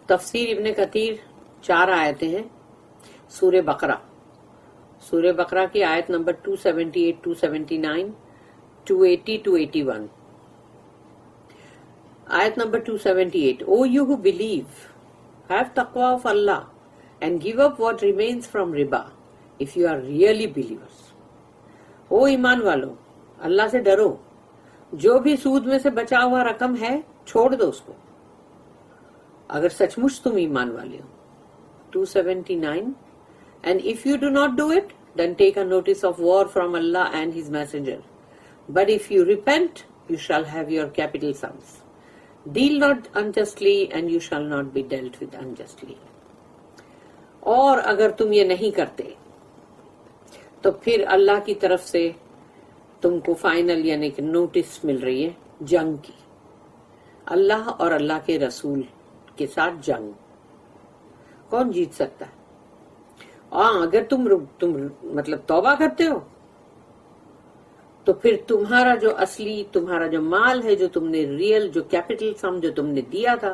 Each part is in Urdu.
تفسیر ابن کثیر 4 آیتیں ہیں سورہ بقرہ کی آیت نمبر 278 279 280 281. آیت number 278. O you who believe, have taqwa of Allah and give up what remains from riba if you are really believers. او ایمان والو، اللہ سے ڈرو، جو بھی سود میں سے بچا ہوا رقم ہے چھوڑ دو اس کو اگر سچ مچ تم ایمان والے ہو. 279. And if you do not do it, then take a notice of war from Allah and His Messenger. But if you repent, you shall have your capital sums. Deal not unjustly, and you shall not be dealt with unjustly. اور اگر تم یہ نہیں کرتے تو پھر اللہ کی طرف سے تم کو فائنل یعنی کہ نوٹس مل رہی ہے جنگ کی، اللہ اور اللہ کے رسول کے ساتھ جنگ. کون جیت سکتا ہے؟ اگر تم مطلب توبہ کرتے ہو تو پھر تمہارا جو اصلی تمہارا جو مال ہے، جو تم نے ریئل جو کیپٹل سم جو تم نے دیا تھا،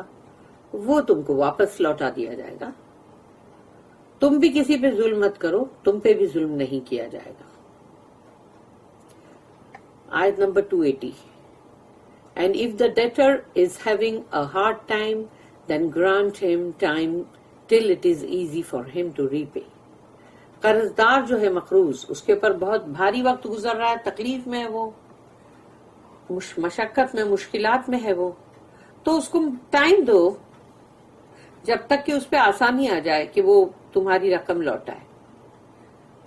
وہ تم کو واپس لوٹا دیا جائے گا. تم بھی کسی پہ ظلم مت کرو، تم پہ بھی ظلم نہیں کیا جائے گا. آیت number 280. And if the debtor is having a hard time, then grant him time till it is easy for him to repay. قرضدار جو ہے مقروض، اس کے اوپر بہت بھاری وقت گزر رہا ہے، تکلیف میں ہے، وہ مشقت میں، مشکلات میں ہے وہ، تو اس کو ٹائم دو جب تک کہ اس پہ آسانی آ جائے کہ وہ تمہاری رقم لوٹائے.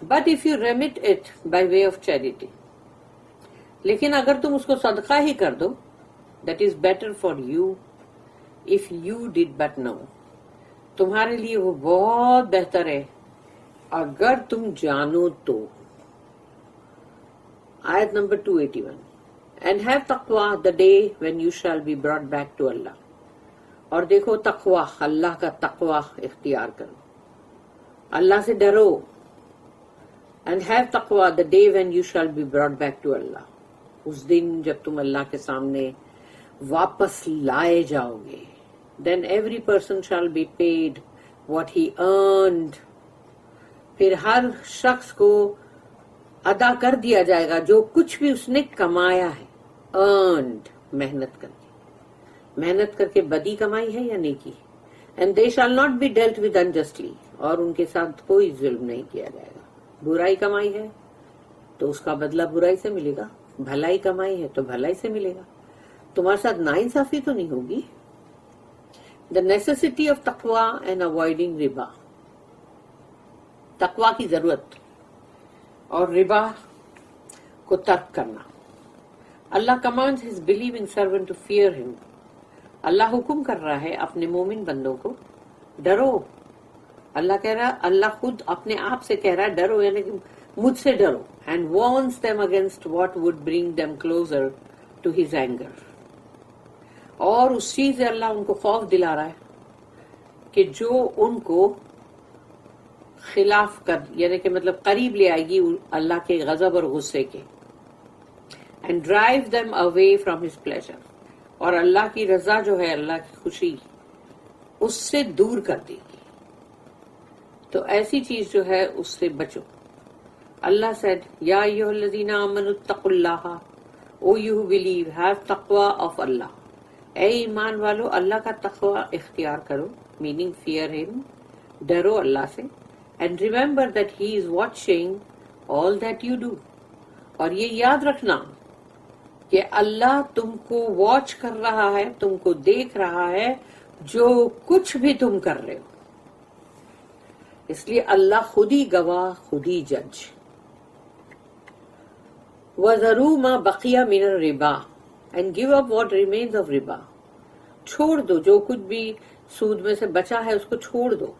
But if you remit it by way of charity, لیکن اگر تم اس کو صدقہ ہی کر دو، that is better for you if you did but know, تمہارے لیے وہ بہت بہتر ہے اگر تم جانو تو. آیت number 281. And have taqwa the day when you shall be brought back to Allah. اور دیکھو تقوی، اللہ کا تقوی اختیار کرو، اللہ سے ڈرو. And have taqwa the day when you shall be brought back to Allah. اس دن جب تم اللہ کے سامنے واپس لائے جاؤ گے. Then every person shall be paid what he earned. پھر ہر شخص کو ادا کر دیا جائے گا جو کچھ بھی اس نے کمایا ہے. ارنڈ، محنت کر کے، محنت کر کے بدی کمائی ہے یا نیکی. اینڈ دے شال not be dealt with unjustly, اور ان کے ساتھ کوئی ظلم نہیں کیا جائے گا. برائی کمائی ہے تو اس کا بدلہ برائی سے ملے گا، بھلائی کمائی ہے تو بھلائی سے ملے گا. تمہارے ساتھ ناانصافی تو نہیں ہوگی. دا نیسیسٹی آف تقوی اینڈ اوائڈنگ ربا، تقوی کی ضرورت اور ربا کو ترک کرنا. اللہ commands his believing servant to fear him. اللہ حکم کر رہا ہے اپنے مومن بندوں کو ڈرو. اللہ کہہ رہا، اللہ خود اپنے آپ سے کہہ رہا ہے ڈرو، یعنی کہ مجھ سے ڈرو. and warns them against what would bring them closer to his anger. اور اس چیز سے اللہ ان کو خوف دلا رہا ہے کہ جو ان کو خلاف کر یعنی کہ مطلب قریب لے آئے گی اللہ کے غضب اور غصے کے. and drive them away from his pleasure. اور اللہ کی رضا جو ہے، اللہ کی خوشی، اس سے دور کر دے گی. تو ایسی چیز جو ہے اس سے بچو. اللہ said, یا ایھا الذین آمنوا اتقوا اللہ، O you who believe, have taqwa of Allah. اے ایمان والو، اللہ کا تقوی اختیار کرو، meaning fear him، ڈرو اللہ سے. And remember that he is watching all that you do. اور یہ یاد رکھنا کہ اللہ تم کو واچ کر رہا ہے، تم کو دیکھ رہا ہے جو کچھ بھی تم کر رہے ہو. اس لیے اللہ خود ہی گواہ، خود ہی جج. وَذَرُوا مَا بَقِيَ مِنَ الرِّبَا and give up what remains of riba. چھوڑ دو جو کچھ بھی سود میں سے بچا ہے، اس کو چھوڑ دو.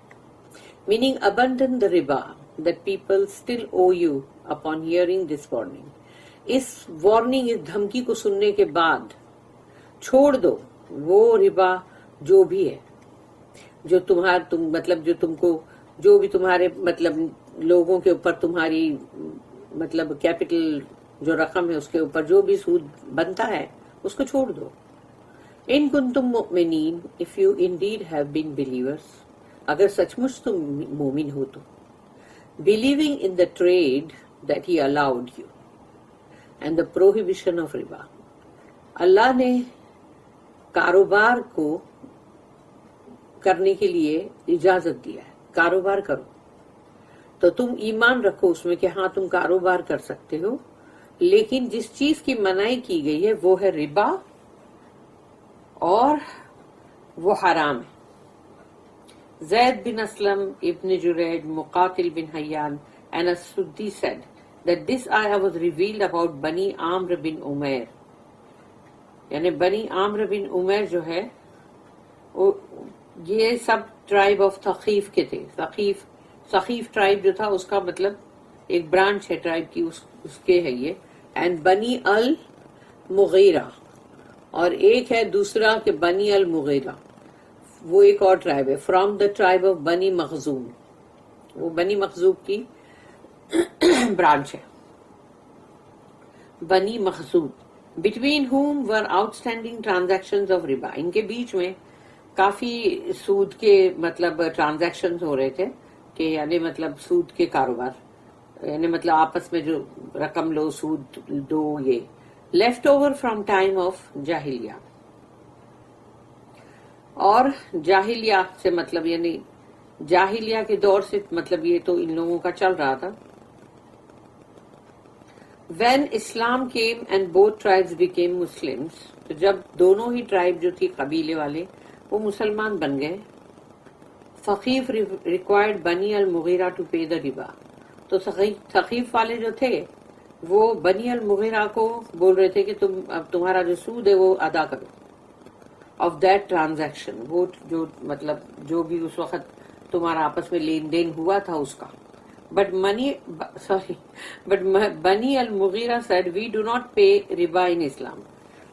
meaning abandon the riba that people still owe you upon hearing this warning. اس وارننگ، اس دھمکی کو سننے کے بعد چھوڑ دو وہ ربا جو بھی ہے، جو مطلب جو تم کو جو بھی تمہارے مطلب لوگوں کے اوپر تمہاری مطلب کیپٹل جو رقم ہے اس کے اوپر جو بھی سود بنتا ہے اس کو چھوڑ دو. ان کنتم مؤمنین, if you indeed have been believers, اگر سچ مچ تم مومن ہو تو, believing in the trade that he allowed you and the prohibition of riba. اللہ نے کاروبار کو کرنے کے لیے اجازت دیا ہے, کاروبار کرو, تو تم ایمان رکھو اس میں کہ ہاں تم کاروبار کر سکتے ہو, لیکن جس چیز کی منائی کی گئی ہے وہ ہے ربا, اور وہ حرام ہے. زید بن اسلم, ابن جریج, مقاتل بن حیان and as-Suddi said that this ayah was revealed about Bani Amr bin Umair. یعنی بنی عامر بن عمیر جو ہے یہ سب ٹرائب آف ثقیف کے تھے. ثقیف ٹرائب جو تھا اس کا مطلب ایک برانچ ہے ٹرائب کی, اس کے ہے یہ. اینڈ بنی المغیرہ, اور ایک ہے دوسرا کہ بنی المغیرہ, وہ ایک اور ٹرائب ہے, فرام دا ٹرائب آف بنی مخزوم, وہ بنی مخزوم کی برانچ ہے, بنی مخزوم. between whom were outstanding transactions of riba. ان کے بیچ میں کافی سود کے مطلب ٹرانزیکشنز ہو رہے تھے, کہ یعنی مطلب سود کے کاروبار, یعنی مطلب آپس میں جو رقم لو سود دو, یہ left over from time of جاہلیہ. اور جاہلیہ سے مطلب یعنی جاہلیہ کے دور سے مطلب یہ تو ان لوگوں کا چل رہا تھا. When Islam came and both tribes became Muslims, تو جب دونوں ہی ٹرائب جو تھی قبیلے والے وہ مسلمان بن گئے, ثقیف required بنی المغیرہ to pay the riba. تو ثقیف والے جو تھے وہ بنی المغیرہ کو بول رہے تھے کہ تم اب تمہارا جو سود ہے وہ ادا کرو of that transaction, وہ جو مطلب جو بھی اس وقت تمہارا آپس میں لین دین ہوا تھا اس کا. But Bani al-Mughira said, we do not pay riba in Islam.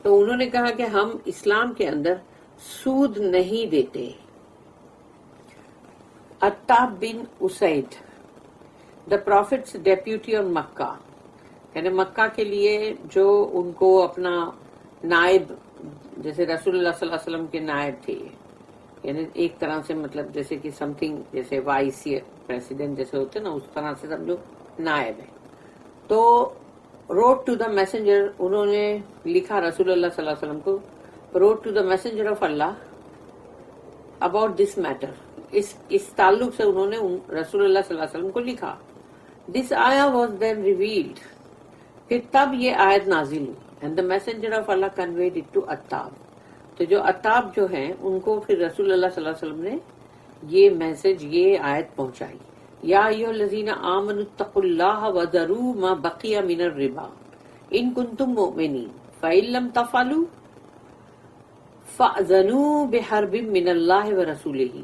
تو انہوں نے کہا کہ ہم اسلام کے اندر سود نہیں دیتے. Attab bin Usaid, the Prophet's deputy on Makkah, یعنی مکہ کے لیے جو ان کو اپنا نائب, جیسے رسول اللہ صلی اللہ علیہ وسلم کے نائب تھے, یعنی ایک طرح سے مطلب جیسے کہ سم تھنگ جیسے وائس پریسیڈنٹ جیسے ہوتے نا, اس طرح سے سمجھو نائب ہے. تو روٹ ٹو دا میسنجر, انہوں نے لکھا رسول اللہ صلی اللہ علیہ وسلم کو, wrote to the messenger of Allah about this matter, اس تعلق سے انہوں نے رسول اللہ صلی اللہ علیہ وسلم کو لکھا. دس آیا واز دین ریویلڈ, پھر تب یہ آیت نازل ہوئی. And the messenger of Allah conveyed it to عتاب, تو جو عتاب جو ہیں ان کو پھر رسول اللہ صلی اللہ علیہ وسلم نے یہ میسج, یہ آیت پہنچائی. یا ایھا الذین آمنوا اتقوا اللہ وذروا ما بقی من الربا ان کنتم مؤمنین فإن لم تفعلوا فأذنوا بحرب من اللہ ورسولہ.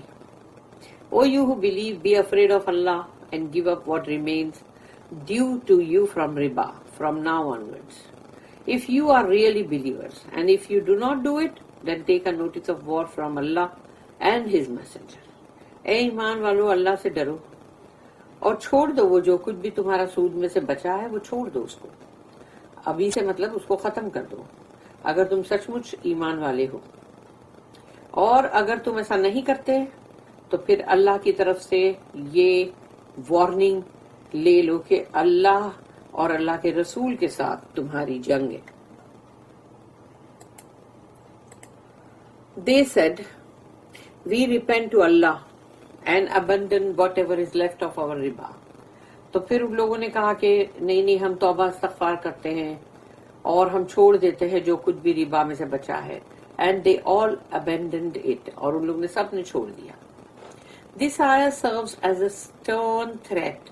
O you who believe, be afraid of Allah and give up what remains due to you from riba from now onwards. If you are really believers, and if you do not do it, then take a notice of war from Allah and His Messenger. اے ایمان والو, اللہ سے ڈرو اور چھوڑ دو وہ جو کچھ بھی تمہارا سود میں سے بچا ہے, وہ چھوڑ دو اس کو ابھی سے, مطلب اس کو ختم کر دو اگر تم سچ مچ ایمان والے ہو. اور اگر تم ایسا نہیں کرتے تو پھر اللہ کی طرف سے یہ وارننگ لے لو کہ اللہ اور اللہ کے رسول کے ساتھ تمہاری جنگ ہے. They said, we repent to Allah and abandon whatever is left of our riba. تو پھر ان لوگوں نے کہا کہ نہیں ہم توبہ استغفار کرتے ہیں اور ہم چھوڑ دیتے ہیں جو کچھ بھی ربا میں سے بچا ہے. And they all abandoned it, اور ان لوگوں نے سب نے چھوڑ دیا. This ayah serves as a stern threat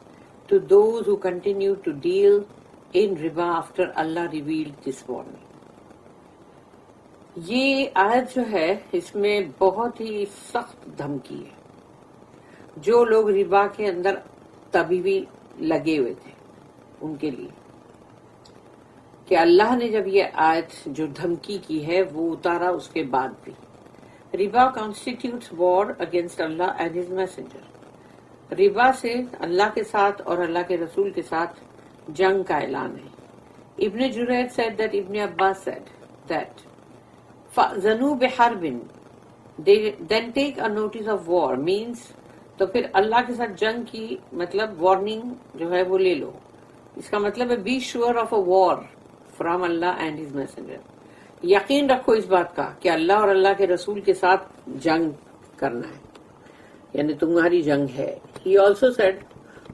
to those who continue to deal in riba after Allah revealed this warning. یہ آیت جو ہے اس میں بہت ہی سخت دھمکی ہے جو لوگ ربا کے اندر تبھی بھی لگے ہوئے تھے ان کے لیے, کہ اللہ نے جب یہ آیت جو دھمکی کی ہے وہ اتارا اس کے بعد بھی. ربا constitutes war against Allah and His Messenger. ربا سے اللہ کے ساتھ اور اللہ کے رسول کے ساتھ جنگ کا اعلان ہے. ابن جریج said that Ibn Abbas said that فَأْذَنُوا بِحَرْبٍ then take a notice of war means تو پھر اللہ کے ساتھ جنگ کی مطلب وارننگ جو ہے وہ لے لو. اس کا مطلب ہے be sure of a war from Allah and his messenger. یقین رکھو اس بات کا کہ اللہ اور اللہ کے رسول کے ساتھ جنگ کرنا ہے، یعنی تمہاری جنگ ہے. He also said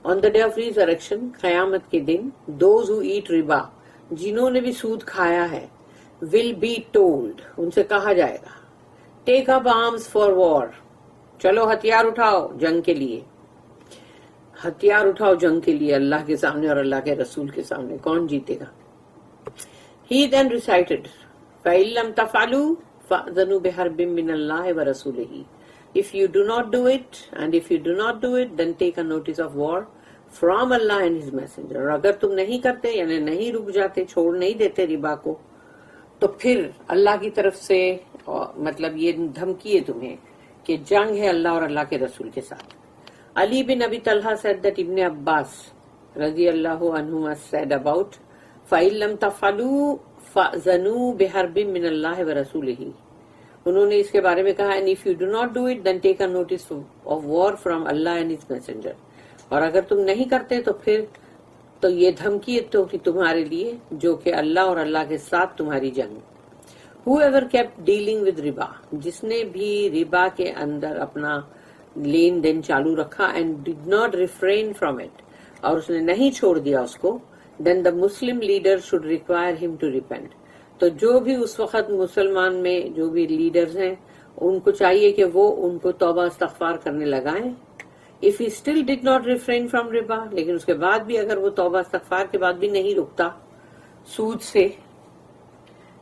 on the day of resurrection قیامت کے دن those who eat riba جنہوں نے بھی سود کھایا ہے will be told ان سے کہا جائے گا take up arms for war چلو ہتھیار اٹھاؤ جنگ کے لیے. ہتھیار اٹھاؤ جنگ کے لیے اللہ کے سامنے اور اللہ کے رسول کے سامنے. کون جیتے گا؟ He then recited فَإِن لَمْ تَفْعَلُوا فَأْذَنُوا بِحَرْبٍ مِّنَ اللَّهِ وَرَسُولِهِ. If you do not do it and if you do not do it then take a notice of war from Allah and his messenger. اور اگر تم نہیں کرتے یعنی نہیں رک جاتے، چھوڑ نہیں دیتے ربا کو، تو پھر اللہ کی طرف سے مطلب یہ دھمکی ہے تمہیں کہ جنگ ہے اللہ اور اللہ کے رسول کے ساتھ. علی بن ابی طلحہ said that ابن عباس رضی اللہ عنہما said about فَإِن لَمْ تَفْعَلُوا فَأْذَنُوا بِحَرْبٍ مِّنَ اللَّهِ وَرَسُولِهِ. انہوں نے اس کے بارے میں کہا and if you do not do it then take a notice of war from Allah and his messenger. اور اگر تم نہیں کرتے تو پھر تو یہ دھمکی تو تمہارے لیے جو کہ اللہ اور اللہ کے ساتھ تمہاری جنگ. Whoever kept dealing with riba جس نے بھی ربا کے اندر اپنا لین دین چالو رکھا and did not refrain from it اور اس نے نہیں چھوڑ دیا اس کو then the Muslim leader should require him to repent. تو جو بھی اس وقت مسلمان میں جو بھی لیڈرز ہیں ان کو چاہیے کہ وہ ان کو توبہ استغفار کرنے لگائیں. If he still did not refrain from riba لیکن اس کے بعد بھی اگر وہ توبہ استغفار کے بعد بھی نہیں رکتا سود سے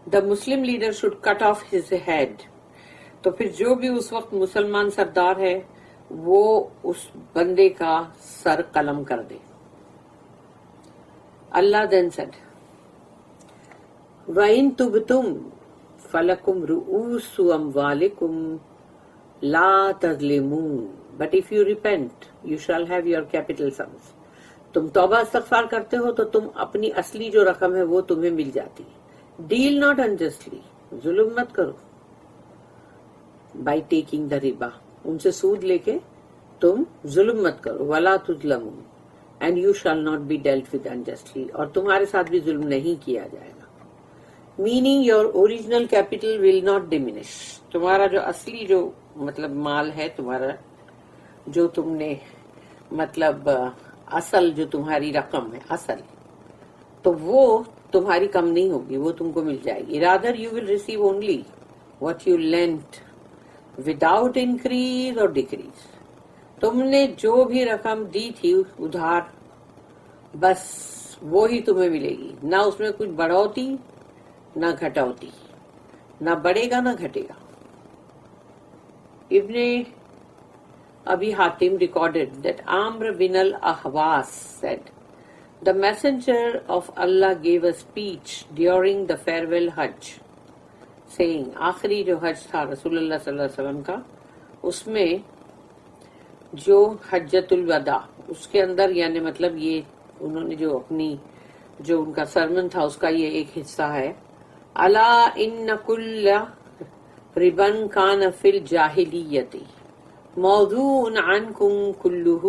the Muslim leader should cut off his head. تو پھر جو بھی اس وقت مسلمان سردار ہے وہ اس بندے کا سر قلم کر دے. Allah then said وَإِن تُبْتُمْ فَلَكُمْ رُؤُوسُ أَمْوَالِكُمْ لَا تَظْلِمُونَ. But if you repent, you shall have your capital sums. تم توبہ استغفار کرتے ہو تو تم اپنی اصلی جو رقم ہے وہ تمہیں مل جاتی. Deal not unjustly. ظلم مت کرو. By taking the riba. ان سے سود لے کے تم ظلم مت کرو. وَلَا تُظْلَمُونَ. And you shall not be dealt with unjustly. اور تمہارے ساتھ بھی ظلم نہیں کیا جائے گا. Meaning your original capital will not diminish. تمہارا جو اصلی جو مطلب مال ہے تمہارا جو تم نے مطلب اصل جو تمہاری رقم ہے اصل تو وہ تمہاری کم نہیں ہوگی، وہ تم کو مل جائے گی. Rather you will receive only what you lent without increase or decrease. تم نے جو بھی رقم دی تھی ادھار بس وہی تمہیں ملے گی، نہ اس میں کچھ بڑھوتی نہ گھٹوتی، نہ بڑھے گا نہ گھٹے گا. ابن ابی Hatim recorded that Amr bin al-Ahwas said, the messenger of Allah gave a speech during the farewell Hajj, saying, آخری جو حج تھا رسول اللہ صلی اللہ علیہ وسلم کا اس میں جو حجت الوداع اس کے اندر یعنی مطلب یہ انہوں نے جو اپنی جو ان کا سرمن تھا اس کا یہ ایک حصہ ہے. الا ان کل ربن کان فی الجاہلیت موضوع عنکم کلہ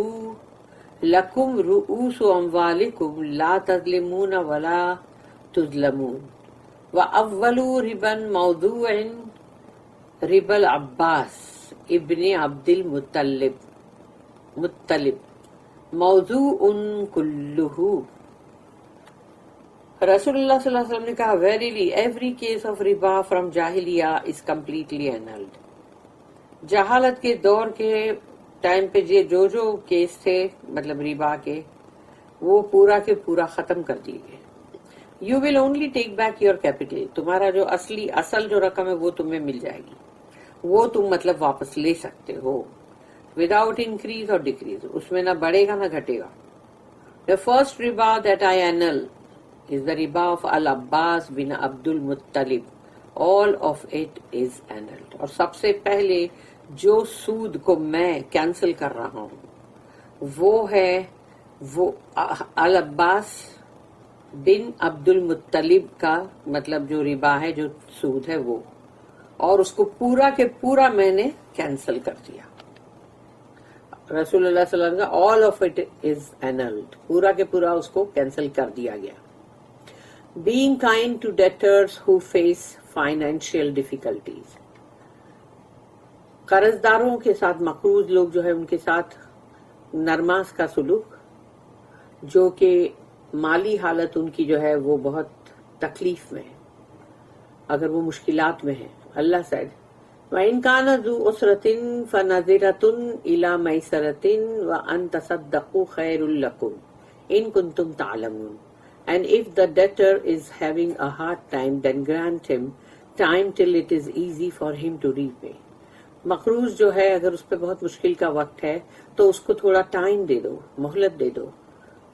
لکم رؤوس اموالکم لا تظلمون ولا تظلمون واول ربن موضوع رب العباس ابن عبد المطلب موضوع کلہ. رسول اللہ صلی اللہ علیہ وسلم نے کہا ویریلی ایوری کیس آف ربا فرام جاہلیہ از کمپلیٹلی اینلڈ. جہالت کے دور کے ٹائم پہ جو جو کیس تھے مطلب ربا کے وہ پورا کے پورا ختم کر دیے گئے. You will only take back your capital. تمہارا جو اصل جو رقم ہے وہ تمہیں مل جائے گی، وہ تم مطلب واپس لے سکتے ہو وداؤٹ انکریز اور ڈیکریز. اس میں نہ بڑھے گا نہ گھٹے گا. The first riba that I annul is the riba of Al-Abbas bin Abdul Muttalib. All of it is annulled. اور سب سے پہلے جو سود کو میں کینسل کر رہا ہوں وہ ہے وہ العباس بن عبد المطلب کا مطلب جو ربا ہے جو سود ہے وہ. اور اس کو پورا کے پورا میں نے کینسل کر دیا. رسول اللہ صلی اللہ علیہ وسلم کا all of it is annulled, پورا کے پورا اس کو کینسل کر دیا گیا. Being kind to debtors who face financial difficulties. قرض داروں کے ساتھ مقروض لوگ جو ہے ان کے ساتھ نرماس کا سلوک، جو کہ مالی حالت ان کی جو ہے وہ بہت تکلیف میں ہے، اگر وہ مشکلات میں ہیں. اللہ said وَإِن كَانَ ذُو عُسْرَةٍ فَنَظِرَةٌ إِلَى مَيْسَرَةٍ وَأَن تَصَدَّقُوا خَيْرٌ لَكُمْ إِن كُنتُمْ تَعْلَمُونَ. And if the debtor is having a hard time, then grant him time till it is easy for him to repay. مقروض جو ہے اگر اس پہ بہت مشکل کا وقت ہے تو اس کو تھوڑا ٹائم دے دو، مہلت دے دو،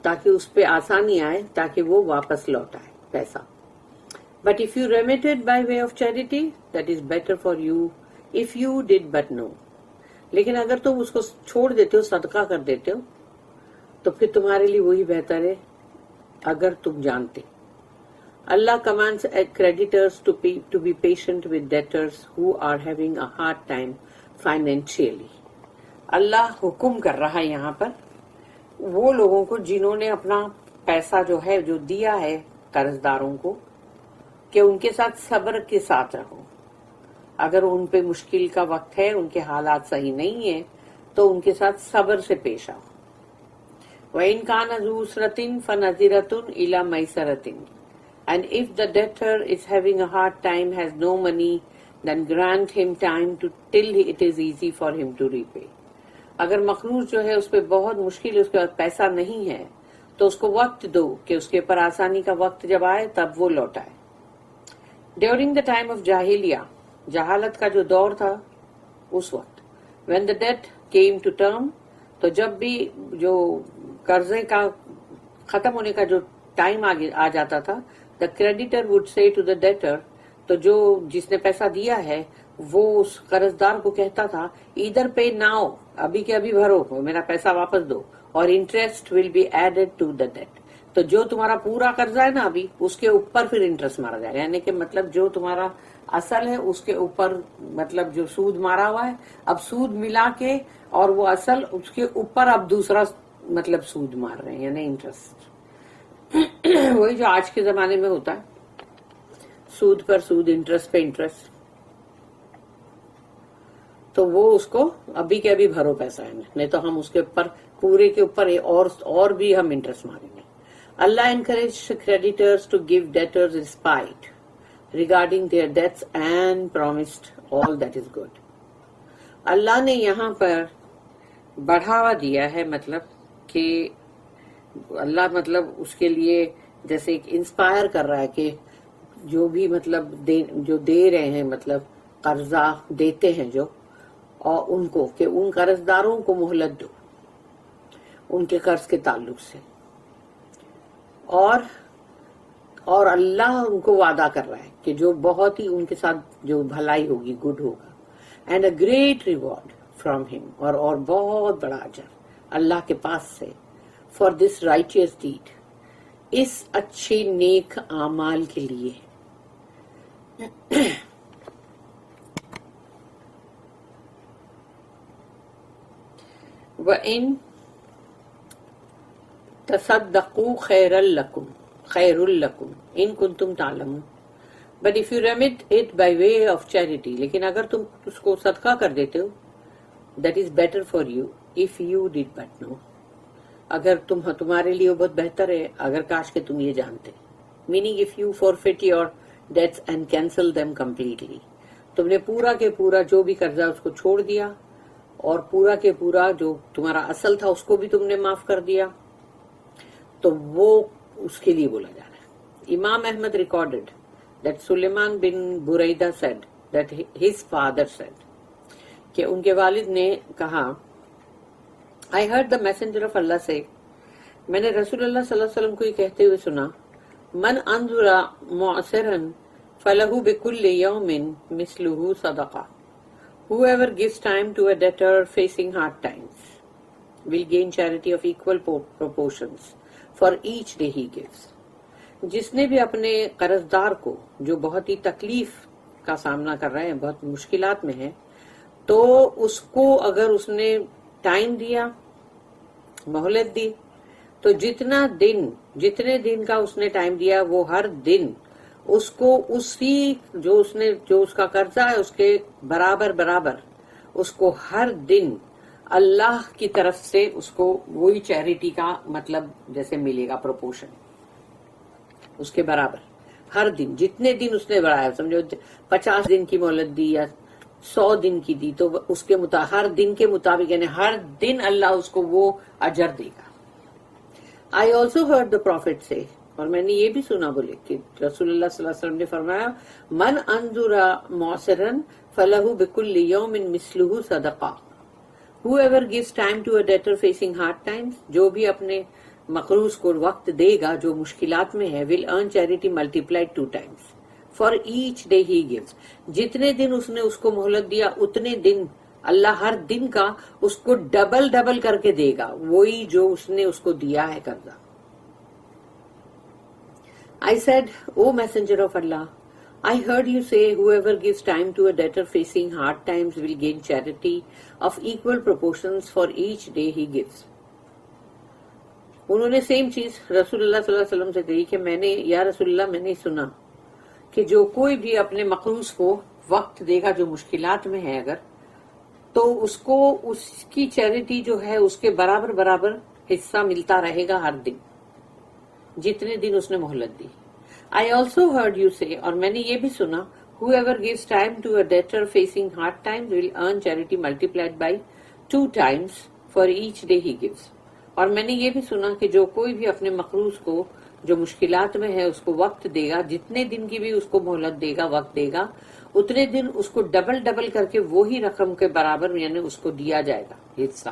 تاکہ اس پہ آسانی آئے، تاکہ وہ واپس لوٹائے پیسہ. But if you remit it by way of charity, that is better for you if you did but know. لیکن اگر تم اس کو چھوڑ دیتے ہو، صدقہ کر دیتے ہو، تو پھر تمہارے لیے وہی بہتر ہے اگر تم جانتے. Allah commands creditors to be patient with debtors who are having a hard time financially. اللہ حکم کر رہا ہے یہاں پر وہ لوگوں کو جنہوں نے اپنا پیسہ جو ہے جو دیا ہے قرض داروں کو، کہ ان کے ساتھ صبر کے ساتھ رہو. اگر ان پہ مشکل کا وقت ہے، ان کے حالات صحیح نہیں ہیں، تو ان کے ساتھ صبر سے پیش آؤ. وَإِن كَانَ ذُو عُسْرَةٍ فَنَظِرَةٌ إِلَى مَيْسَرَةٍ. And if the debtor is having a hard time, has no money, then grant him time till it is easy for him to repay. اگر مقروض جو ہے اس پہ بہت مشکل ہے، اس کے پاس پیسہ نہیں ہے، تو اس کو وقت دو کہ اس کے پر آسانی کا وقت جب آئے تب وہ لوٹائے. During the time of Jahiliyyah, جہالت کا جو دور تھا اس وقت، when the debt came to term، تو جب بھی جو قرضے کا ختم ہونے کا جو ٹائم آ جاتا تھا، the creditor would say to the debtor، تو جو جس نے پیسہ دیا ہے وہ اس قرض دار کو کہتا تھا either pay now، ابھی کے ابھی بھرو، میرا پیسہ واپس دو، اور interest will be added to the debt. تو جو تمہارا پورا قرضہ ہے نا ابھی، اس کے اوپر پھر انٹرسٹ مارا جائے گا. یعنی کہ مطلب جو تمہارا اصل ہے اس کے اوپر مطلب جو سود مارا ہوا ہے، اب سود ملا کے اور وہ اصل اس کے اوپر اب دوسرا مطلب سود مار رہے ہیں، یعنی انٹرسٹ. وہی جو آج کے زمانے میں ہوتا ہے، سود پر سود، انٹرسٹ پہ انٹرسٹ. تو وہ اس کو ابھی کے ابھی بھرو پیسہ ہے، نہیں تو ہم اس کے اوپر پورے کے اوپر اور بھی ہم انٹرسٹ ماریں گے. Allah encouraged creditors to give debtors respite regarding their debts and promised all that is good. اللہ نے یہاں پر بڑھاوا دیا ہے، مطلب کہ اللہ مطلب اس کے لیے جیسے ایک انسپائر کر رہا ہے کہ جو بھی مطلب جو دے رہے ہیں، مطلب قرضہ دیتے ہیں جو، اور ان کو کہ ان قرض داروں کو مہلت دو ان کے قرض کے تعلق سے. اور اللہ ان کو وعدہ کر رہا ہے کہ جو بہت ہی ان کے ساتھ جو بھلائی ہوگی، گڈ ہوگا. And a great reward from ہم، اور بہت بڑا اجر اللہ کے پاس سے، فار دس رائچیس ڈیڈ، اس اچھے نیک اعمال کے لیے. وَإِن تصدقوا خیر لکم ان کنتم تعلمون. But if you remit it by way of charity، لیکن اگر تم اس کو صدقہ کر دیتے ہو، that is better for you if you did but know، اگر تمہارے لیے وہ بہت بہتر ہے اگر کاش کہ تم یہ جانتے. meaning if you forfeit your debts and cancel them completely، تم نے پورا کے پورا جو بھی قرضہ اس کو چھوڑ دیا، اور پورا کے پورا جو تمہارا اصل تھا اس کو بھی تم نے معاف کر دیا، تو وہ اس کے لیے بولا جا رہا ہے. Imam Ahmad recorded that Sulaiman bin Buraida said that his father said کہ ان کے والد نے کہا I heard the messenger of Allah say، میں نے رسول اللہ صلی اللہ علیہ وسلم کو یہ کہتے ہوئے سنا، من انظر معسرا فلہ بکل یوم مثلہ صدقہ، whoever gives time to a debtor facing hard times will gain charity of equal proportions for each day he gives. جس نے بھی اپنے قرض دار کو جو بہت ہی تکلیف کا سامنا کر رہے ہیں, بہت مشکلات میں ہے, تو اس کو اگر اس نے ٹائم دیا, مہلت دی, تو جتنے دن کا اس نے ٹائم دیا وہ ہر دن اس کو اسی جو اس کا قرضہ ہے اس کے برابر اس کو ہر دن اللہ کی طرف سے اس کو وہی چیریٹی کا مطلب جیسے ملے گا پروپورشن اس کے برابر ہر دن, جتنے دن اس نے بڑھایا, سمجھو 50 دن کی مہلت دی یا 100 دن کی دی, تو اس کے ہر دن کے مطابق یعنی ہر دن اللہ اس کو وہ اجر دے گا. I also heard the prophet say, اور میں نے یہ بھی سنا بولے کہ رسول اللہ صلی اللہ علیہ وسلم نے فرمایا, من انظر معسرا فلہ بکل یوم مثلہ صدقہ. Whoever gives time to a debtor facing hard times, جو بھی اپنے مقروض کو وقت دے گا جو مشکلات میں ہے, will earn charity multiplied 2 times for each day he gives. جتنے دن اس نے اس کو مہلت دیا اتنے دن اللہ ہر دن کا اس کو ڈبل کر کے دے گا, وہی جو اس نے اس کو دیا ہے قرضہ. I said, O messenger of Allah, I heard you say whoever gives time to a debtor facing hard times will gain charity of equal proportions for each day he gives. انہوں نے سیم چیز رسول اللہ صلی اللہ علیہ وسلم سے کہی کہ میں نے, یا رسول اللہ, میں نے سنا کہ جو کوئی بھی اپنے مقروض کو وقت دے گا جو مشکلات میں ہے اگر, تو اس کو اس کی چیریٹی جو ہے اس کے برابر حصہ ملتا رہے گا ہر دن جتنے دن اس نے مہلت دی. I also heard you say, اور میں نے یہ بھی سنا, whoever gives time to a debtor facing hard times will earn charity multiplied by 2 times for each day he gives. اور میں نے یہ بھی سنا کہ جو کوئی بھی اپنے مقروض کو جو مشکلات میں ہے اس کو وقت دے گا, جتنے دن کی بھی اس کو مہلت دے گا, وقت دے گا, اتنے دن اس کو ڈبل کر کے وہی رقم کے برابر یعنی اس کو دیا جائے گا حصہ,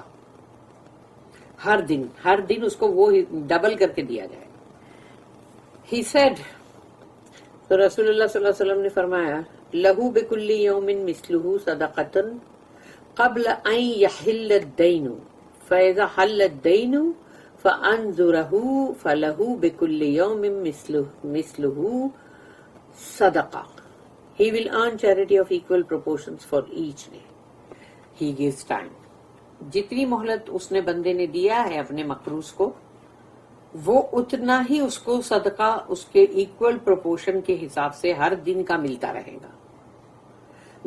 ہر دن اس کو وہ ڈبل کر کے دیا جائے گا. He said, تو رسول اللہ صلی اللہ علیہ وسلم نے فرمایا, لہو بکل یوم مثلہ صدقۃ قبل ان یحل الدین فاذا حل الدین فانظرہ فلہ بکل یوم مثلہ صدقہ. He will earn charity of equal proportions for each day he gives time. جتنی مہلت اس نے بندے نے دیا ہے اپنے مقروض کو, وہ اتنا ہی اس کو صدقہ اس کے ایکول پروپورشن کے حساب سے ہر دن کا ملتا رہے گا.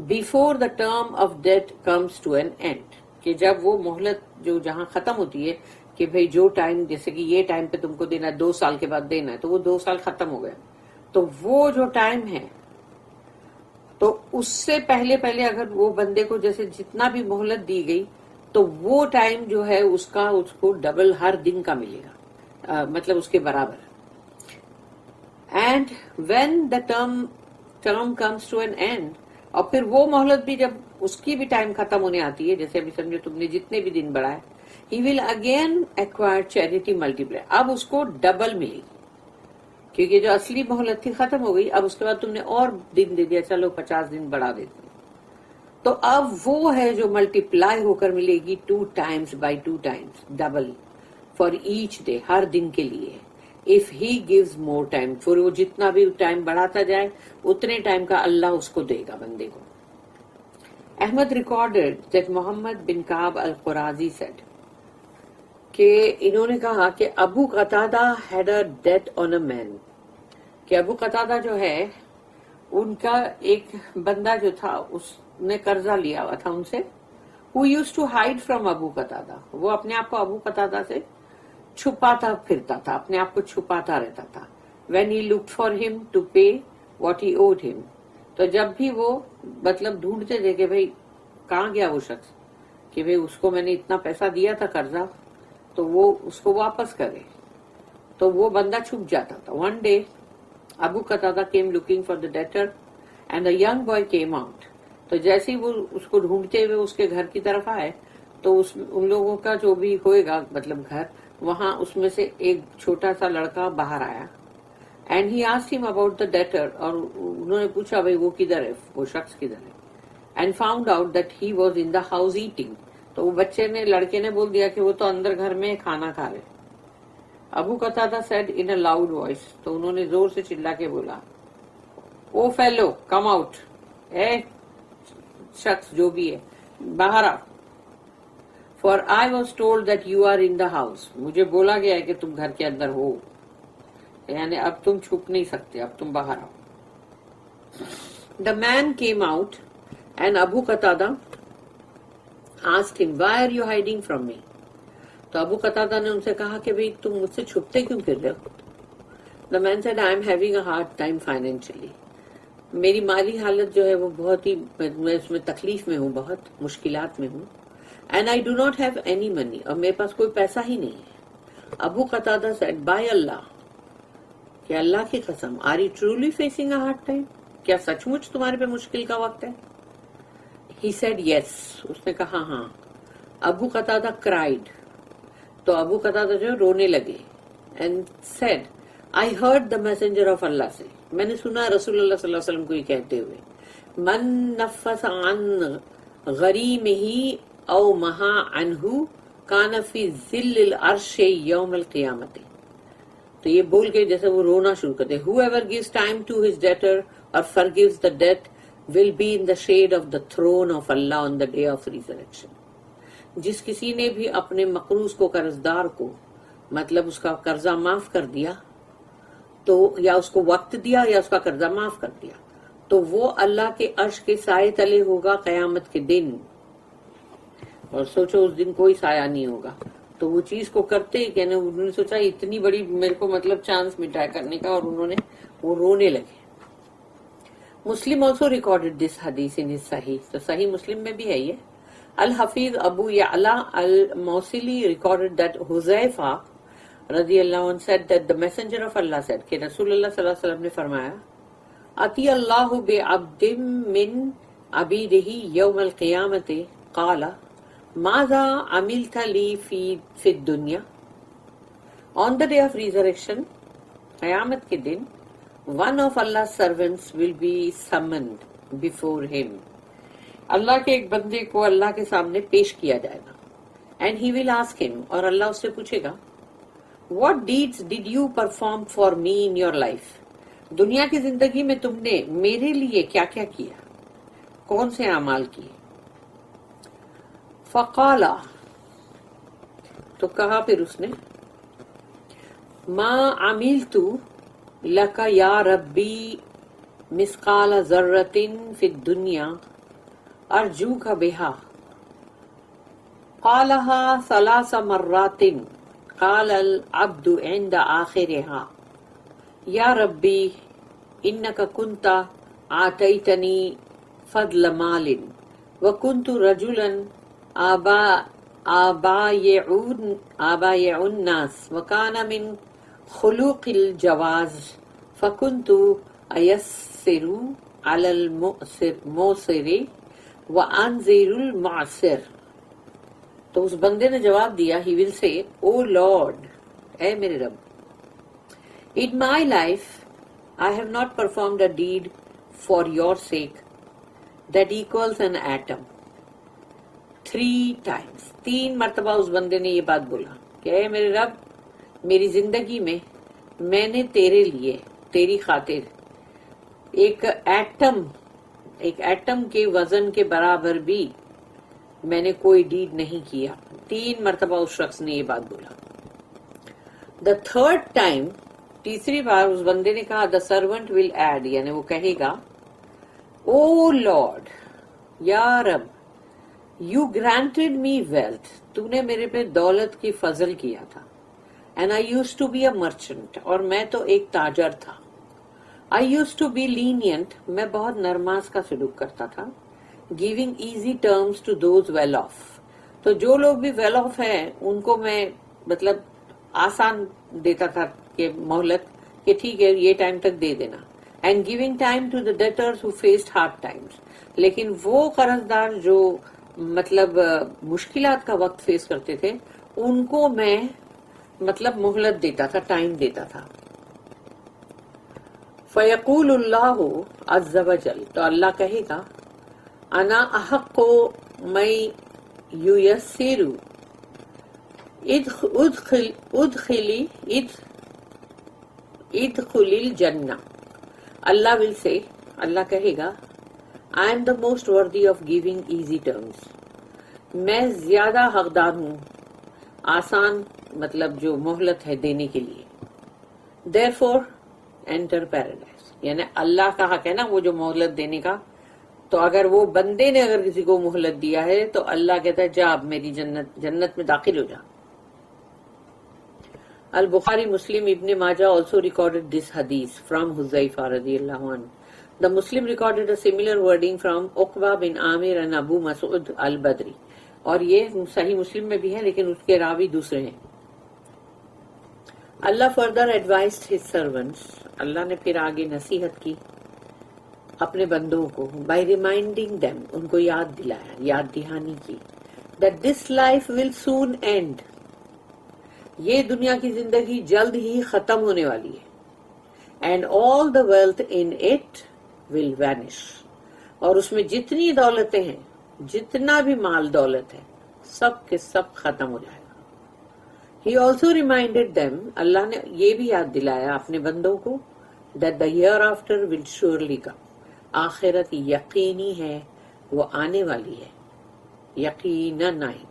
Before the term of debt comes to an end, کہ جب وہ مہلت جو جہاں ختم ہوتی ہے کہ بھئی جو ٹائم جیسے کہ یہ ٹائم پہ تم کو دینا ہے 2 سال کے بعد دینا ہے, تو وہ 2 سال ختم ہو گئے, تو وہ جو ٹائم ہے تو اس سے پہلے اگر وہ بندے کو جیسے جتنا بھی مہلت دی گئی تو وہ ٹائم جو ہے اس کو ڈبل ہر دن کا ملے گا, مطلب اس کے برابر. And when the term comes to an end, اور پھر وہ مہلت بھی جب اس کی بھی ٹائم ختم ہونے آتی ہے, جیسے ابھی سمجھو تم نے جتنے بھی دن بڑھائے, he will again acquire charity multiply, اب اس کو ڈبل ملے گی کیونکہ جو اصلی مہلت تھی ختم ہو گئی, اب اس کے بعد تم نے اور دن دے دیا, چلو 50 دن بڑھا دیتے, تو اب وہ ہے جو ملٹیپلائی ہو کر ملے گی 2 times by 2 times double for each day, ہر دن کے لیے. If he gives more time, پھر وہ جتنا بھی ٹائم بڑھاتا جائے اتنے ٹائم کا اللہ اس کو دے گا بندے کو. Ahmad recorded that Muhammad bin Kaab al Qurazi said, کہ انہوں نے کہا کہ ابو قتادہ ہیڈ اے ڈیٹ آن اے مین, کہ ابو قتادہ جو ہے ان کا ایک بندہ جو تھا اس نے قرضہ لیا ہوا تھا ان سے. who used to hide from ابو قتادہ, وہ اپنے آپ کو ابو قتادہ سے چھپاتا پھرتا تھا, اپنے آپ کو چھپاتا رہتا تھا. when he looked for him to pay what he owed him, تو جب بھی وہ مطلب ڈھونڈتے تھے کہ بھئی کہاں گیا وہ شخص, کہ بھئی اس کو میں نے اتنا پیسہ دیا تھا قرضہ تو وہ اس کو واپس کرے, تو وہ بندہ چھپ جاتا تھا. one day Abu قتادہ came looking for the debtor and a young boy came out, تو جیسے ہی وہ اس کو ڈھونڈتے ہوئے اس کے گھر کی طرف آئے تو ان لوگوں کا جو بھی ہوئے گا مطلب گھر, وہاں اس میں سے ایک چھوٹا سا لڑکا باہر آیا. اینڈ ہی آسکڈ ہم اباؤٹ دا ڈیٹر, اور انہوں نے پوچھا بھائی وہ کدھر ہے, وہ شخص کدھر ہے. And found out that he was in the house eating, تو وہ بچے نے لڑکے نے بول دیا کہ وہ تو اندر گھر میں کھانا کھا رہے. Abu Qatada said in a loud voice, تو انہوں نے زور سے چلا کے بولا, او فیلو کم آؤٹ, اے شخص جو بھی ہے باہر آؤ. For I was told that you are in the house. مجھے بولا گیا ہے کہ تم گھر کے اندر ہو، یعنی اب تم چھپ نہیں سکتے، اب تم باہر آؤ. The man came out and Abu Qatada asked him, why are you hiding from me? تو ابو قتادہ نے ان سے کہا کہ بھئی تم مجھ سے چھپتے کیوں پھر رہے ہو؟ The man said, I am having a hard time financially. میری مالی حالت جو ہے وہ بہت ہی، میں اس میں تکلیف میں ہوں، بہت مشکلات میں ہوں. And I do not have any money. اور میرے پاس کوئی پیسہ ہی نہیں ہے. ابو قتادہ said, by Allah, کہ اللہ کی قسم, are you truly facing a hard time? کیا سچ مچ تمہارے پہ مشکل کا وقت ہے؟ He said yes. اس نے کہا ہاں. ابو قتادہ cried. تو ابو قتادہ جو رونے لگے. And said, I heard the messenger of Allah سے, میں نے سنا رسول اللہ صلی اللہ علیہ وسلم کو یہ کہتے ہوئے, من نفس عن غریمہ او مہا عنہ کان فی ظل العرش یوم القیامت. تو یہ بول کے جیسے وہ رونا شروع کرتے, whoever gives time to his debtor or forgives the debt will be in the shade of the throne of Allah on the day of resurrection. جس کسی نے بھی اپنے مقروض کو, قرضدار کو, مطلب اس کا قرضہ معاف کر دیا, تو یا اس کو وقت دیا یا اس کا قرضہ معاف کر دیا, تو وہ اللہ کے عرش کے سائے تلے ہوگا قیامت کے دن. اور سوچو اس دن کوئی سایہ نہیں ہوگا. تو وہ چیز کو کرتے کہ انہوں نے سوچا اتنی بڑی میرے کو مطلب چانس مٹا کرنے کا, اور انہوں نے وہ رونے لگے. مسلم also recorded this hadith in his Sahih. تو صحیح مسلم میں بھی ہے یہ. الحفیظ ابو یعلا الموصلی recorded that حذیفہ رضی اللہ عنہ said that the messenger of Allah said, کہ رسول اللہ صلی اللہ علیہ وسلم نے فرمایا, اتی اللہ بعبد من عبیدہ یوم القیامت قال ماذا عملت لی فی الدنیا. On the day of resurrection, قیامت کے دن, one of Allah's servants will be summoned before him. اللہ کے ایک بندے کو اللہ کے سامنے پیش کیا جائے گا. And he will ask him, اور اللہ اس سے پوچھے گا, what deeds did you perform for me in your life? دنیا کی زندگی میں تم نے میرے لیے کیا کیا کیا, کون سے اعمال کیے؟ فقالا, تو کہا پھر اس نے, ما عملت لک یا ربی مثقال ذرۃ فی الدنیا ارجوک بہا. قالها ثلاث مرات. قال العبد عند آخرها یا ربی انک کنت آتیتنی فضل مال وکنت رجلا آبایع الناس وکان من خلوق الجواز فکنت ایسر علی الموسر وانذر المعسر. تو اس بندے نے جواب دیا, he will say, O Lord, اے میرے رب, in my life I have not performed a deed for your sake that equals an atom. 3 times, 3 مرتبہ اس بندے نے یہ بات بولا کہ اے میرے رب, میری زندگی میں میں نے تیرے لیے, تیری خاطر ایک ایٹم کے وزن کے برابر بھی میں نے کوئی ڈیڈ نہیں کیا. 3 مرتبہ اس شخص نے یہ بات بولا. دا تھرڈ ٹائم, تیسری بار اس بندے نے کہا, دا سرونٹ ول ایڈ, یعنی وہ کہے گا, او لارڈ, یا رب, یو گرانٹیڈ می ویلتھ, تو نے میرے پہ دولت کی فضل کیا تھا. And I used to be a merchant, اور میں تو ایک تاجر تھا. I used to be lenient, میں بہت نرماز کا سلوک کرتا تھا. Giving easy terms to those well off, تو جو لوگ بھی ویل آف ہیں ان کو میں مطلب آسان دیتا تھا کہ مہلت, کہ ٹھیک ہے یہ ٹائم تک دے دینا. And giving time to the debtors who faced hard times, لیکن وہ قرضدار جو مطلب مشکلات کا وقت فیس کرتے تھے ان کو میں مطلب مہلت دیتا تھا, ٹائم دیتا تھا. فیقول اللہ عز وجل, تو اللہ کہے گا, انا احق میں یسر ادخل الجنہ. اللہ ول سے, اللہ کہے گا, I am the most worthy of giving easy terms. میں زیادہ حقدار ہوں آسان مطلب جو مہلت ہے دینے کے لیے. Therefore enter paradise. یعنی اللہ کا حق ہے نا وہ جو مہلت دینے کا. تو اگر وہ بندے نے اگر کسی کو مہلت دیا ہے تو اللہ کہتا ہے جا اب میری جنت میں داخل ہو جا. Al-Bukhari, Muslim, Ibn Majah also recorded this hadith from Huzaifa radiyallahu anhu. The Muslim recorded a similar wording from Uqba bin Amir and Abu Mas'ud al-Badri. اور یہ صحیح مسلم میں بھی ہے لیکن اس کے راوی دوسرے ہیں. اللہ further advised his servants. اللہ نے پھر آگے نصیحت کی اپنے بندوں کو by reminding them. ان کو یاد دلایا, یاد دہانی کی that this life will soon end. یہ دنیا کی زندگی جلد ہی ختم ہونے والی ہے. And all the wealth in it will vanish. اور اس میں جتنی دولتیں ہیں جتنا بھی مال دولت ہے سب کے سب ختم ہو جائے گا. He also reminded them. اللہ نے یہ بھی یاد دلایا اپنے بندوں کو that the hereafter will surely come. آخرت یقینی ہے وہ آنے والی ہے یقیناً آئے گی.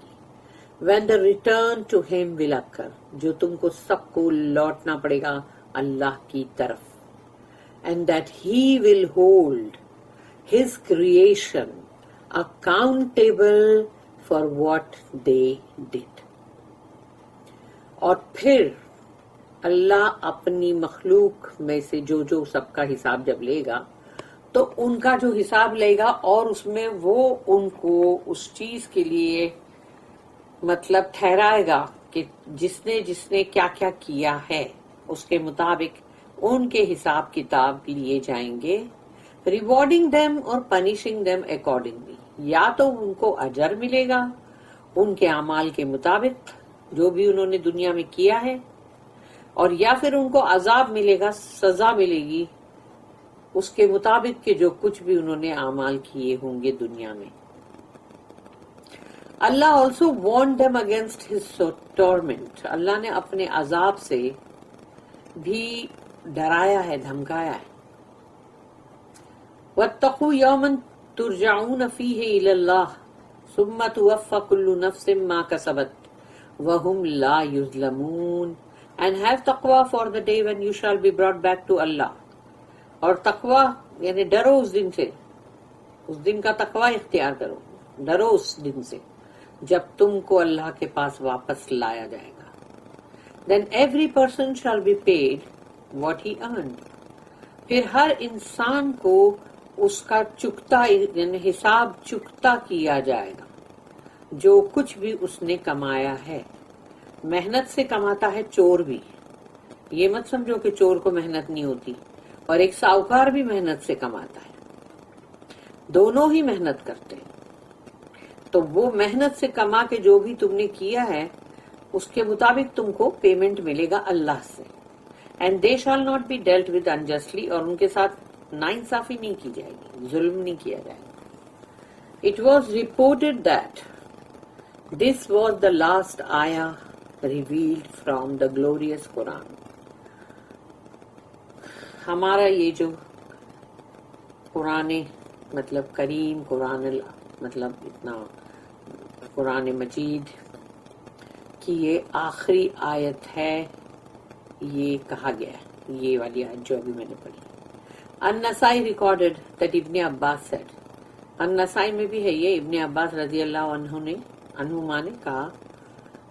When the return to him will occur. جو تم کو سب کو لوٹنا پڑے گا اللہ کی طرف. And that he will hold his creation accountable for what they did. اور پھر اللہ اپنی مخلوق میں سے جو سب کا حساب جب لے گا تو ان کا جو حساب لے گا اور اس میں وہ ان کو اس چیز کے لیے مطلب ٹھہرائے گا کہ جس نے کیا کیا کیا ہے اس کے مطابق ان کے حساب کتاب لیے جائیں گے. ریوارڈنگ دیم اور پنشنگ دیم اکارڈنگلی. یا تو ان کو اجر ملے گا ان کے اعمال کے مطابق جو بھی انہوں نے دنیا میں کیا ہے اور یا پھر ان کو عذاب ملے گا, سزا ملے گی اس کے مطابق کہ جو کچھ بھی انہوں نے اعمال کیے ہوں گے دنیا میں. اللہ also warned them against his torment. اللہ نے اپنے عذاب سے بھی ڈرایا ہے, دھمکایا ہے. وَاتَّقُوا يَوْمًا تُرْجَعُونَ فِيهِ إِلَى اللَّهِ ثُمَّ تُوَفَّى كُلُّ نَفْسٍ مَا كَسَبَتْ وَهُمْ لَا يُظْلَمُونَ. And have taqwa for the day when you shall be brought back to Allah. اور تقوی یعنی ڈرو اس دن سے, اس دن کا تقوی اختیار کرو, ڈرو اس دن سے جب تم کو اللہ کے پاس واپس لایا جائے گا. Then every person shall be paid what he earned. پھر ہر انسان کو اس کا چکتا یعنی حساب چکتا کیا جائے گا جو کچھ بھی اس نے کمایا ہے. محنت سے کماتا ہے چور بھی, یہ مت سمجھو کہ چور کو محنت نہیں ہوتی, اور ایک ساہوکار بھی محنت سے کماتا ہے, دونوں ہی محنت کرتے ہیں. تو وہ محنت سے کما کے جو بھی تم نے کیا ہے اس کے مطابق تم کو پیمنٹ ملے گا اللہ سے. And they shall not be dealt with unjustly. اور ان کے ساتھ ناانصافی نہیں کی جائے گی, ظلم نہیں کیا جائے گا. It was reported that this was the last ayah revealed from the glorious Quran. ہمارا یہ جو قرآن مطلب کریم قرآن مطلب اتنا قرآن مجید کی یہ آخری آیت ہے, یہ کہا گیا ہے, یہ والی آیت جو ابھی میں نے پڑھی. النسائی ریکارڈڈ that ابن عباس said. النسائی میں بھی ہے یہ, ابن عباس رضی اللہ عنہما نے کہا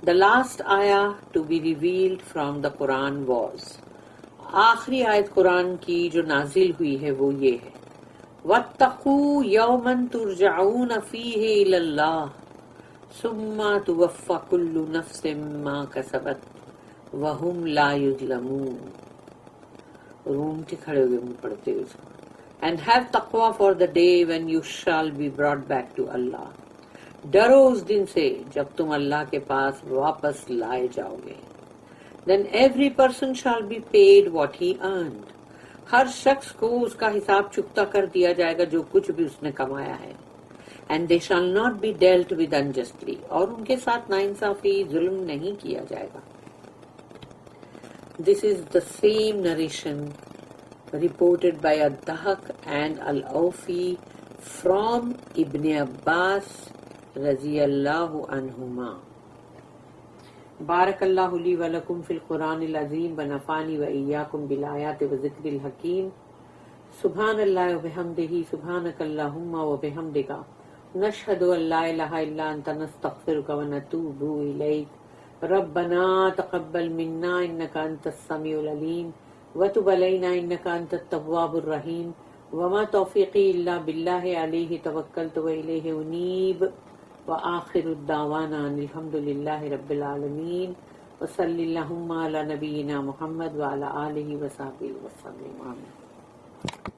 the last ayah to be revealed from the Quran was. آخری آیت قرآن کی جو نازل ہوئی ہے وہ یہ ہے وَاتَّقُوا يَوْمًا تُرْجَعُونَ فِيهِ إِلَى اللَّهِ ثُمَّ تُوَفَّى كُلُّ نَفْسٍ مَا كَسَبَتْ وَهُمْ لَا يُظْلَمُونَ. رومتے کھڑے ہوئے منہ پڑھتے ہوئے اس کو. And have taqwa for the day when you shall be brought back to Allah. ڈرو اس دن سے جب تم اللہ کے پاس واپس لائے جاؤ گے. Then every person shall be paid what he earned. ہر شخص کو اس کا حساب چکتا کر دیا جائے گا جو کچھ بھی اس نے کمایا ہے. And they shall not be dealt with unjustly. اور ان کے ساتھ ناانصافی ظلم نہیں کیا جائے گا. This is the same narration reported by Ad-Dahak and Al-Awfi from Ibn Abbas رضی اللہ عنہما. بارک اللہ لی ولکم فی القرآن العظیم ونفعنی وإیاکم بالآیات وذکر الحکیم. سبحان اللہ وبحمدہ سبحانک اللہم وبحمدک نشہد ان لا الہ الا انت نستغفرک ونتوب الیک. ربنا تقبل منا انک انت السمیع العلیم وتب علینا انک انت التواب الرحیم. وما توفیقی الا باللہ علیہ توکلت والیہ انیب. وآخر الدعوانا ان الحمد للہ رب العالمین. وصلی اللہم علی نبینا محمد وعلی آلہ وصحبہ وسلم. آمین.